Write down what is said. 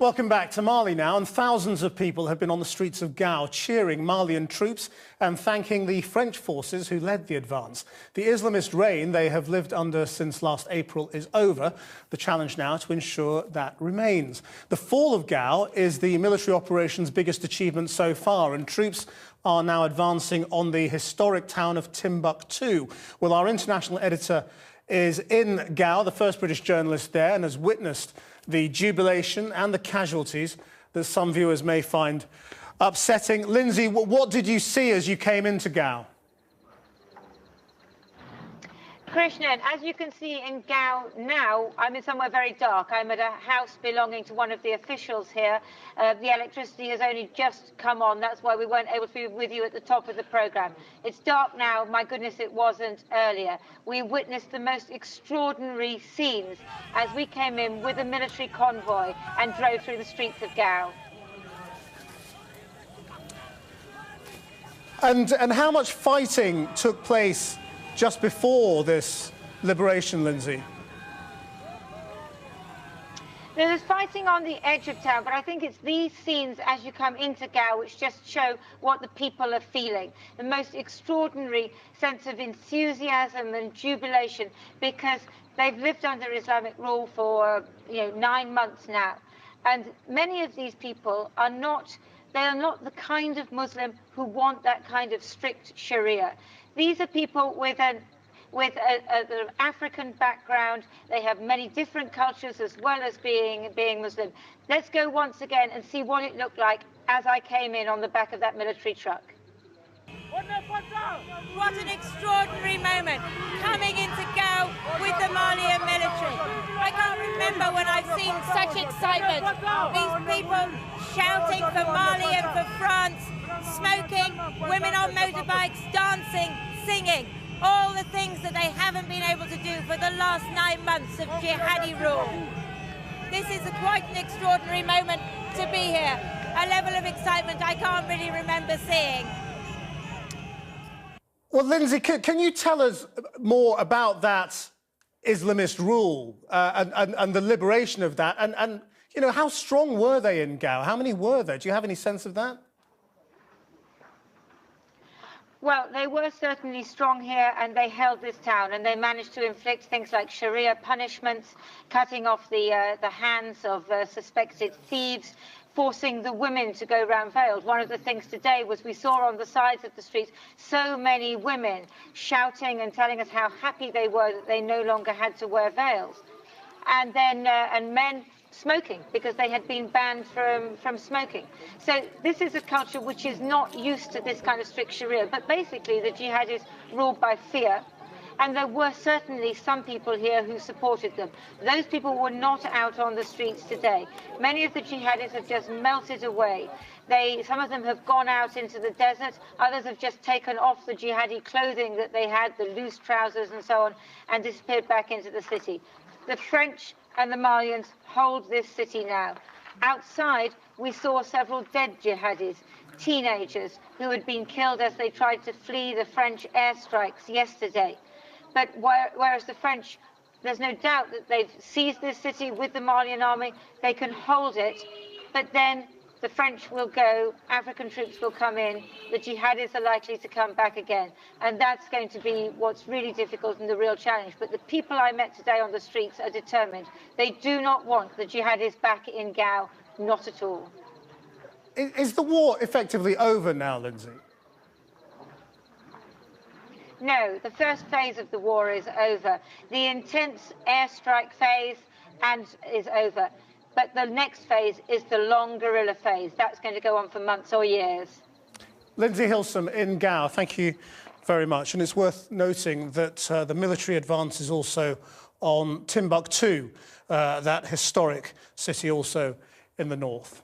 Welcome back to Mali now, and thousands of people have been on the streets of Gao cheering Malian troops and thanking the French forces who led the advance. The Islamist reign they have lived under since last April is over. The challenge now to ensure that remains. The fall of Gao is the military operation's biggest achievement so far, and troops are now advancing on the historic town of Timbuktu. Well, our international editor is in Gao, the first British journalist there, and has witnessed the jubilation and the casualties that some viewers may find upsetting. Lindsay, what did you see as you came into Gao? Krishnan, as you can see in Gao now, I'm in somewhere very dark. I'm at a house belonging to one of the officials here. The electricity has only just come on. That's why we weren't able to be with you at the top of the programme. It's dark now. My goodness, it wasn't earlier. We witnessed the most extraordinary scenes as we came in with a military convoy and drove through the streets of Gao. And how much fighting took place just before this liberation, Lindsay? There's fighting on the edge of town, but I think it's these scenes as you come into Gao which just show what the people are feeling. The most extraordinary sense of enthusiasm and jubilation, because they've lived under Islamic rule for 9 months now. And many of these people are not the kind of Muslim who want that kind of strict Sharia. These are people with an African background. They have many different cultures as well as being Muslim. Let's go once again and see what it looked like as I came in on the back of that military truck. What an extraordinary moment, coming into Gao with the Malian military. I can't remember when I've seen such excitement. These people shouting for Mali and for France, smoking, women on motorbikes, dancing, singing, all the things that they haven't been able to do for the last 9 months of jihadi rule. This is quite an extraordinary moment to be here, a level of excitement I can't really remember seeing. Well, Lindsay, can you tell us more about that Islamist rule and the liberation of that? And how strong were they in Gao? How many were there? Do you have any sense of that? Well, they were certainly strong here, and they held this town, and they managed to inflict things like Sharia punishments, cutting off the hands of suspected thieves, forcing the women to go round veiled. One of the things today was we saw on the sides of the streets so many women shouting and telling us how happy they were that they no longer had to wear veils. And then and men smoking, because they had been banned from smoking. So this is a culture which is not used to this kind of strict Sharia, but basically the jihadis ruled by fear, and there were certainly some people here who supported them. Those people were not out on the streets today. Many of the jihadis have just melted away. Some of them have gone out into the desert, others have just taken off the jihadi clothing that they had, the loose trousers and so on, and disappeared back into the city. The French and the Malians hold this city now. Outside, we saw several dead jihadis, teenagers who had been killed as they tried to flee the French airstrikes yesterday. But whereas the French, there's no doubt that they've seized this city with the Malian army, they can hold it, but then the French will go, African troops will come in, the jihadis are likely to come back again. And that's going to be what's really difficult and the real challenge. But the people I met today on the streets are determined. They do not want the jihadis back in Gao, not at all. Is the war effectively over now, Lindsay? No, the first phase of the war is over. The intense airstrike phase is over. But the next phase is the long guerrilla phase. That's going to go on for months or years. Lindsay Hilsum in Gao, thank you very much. And it's worth noting that the military advance is also on Timbuktu, that historic city also in the north.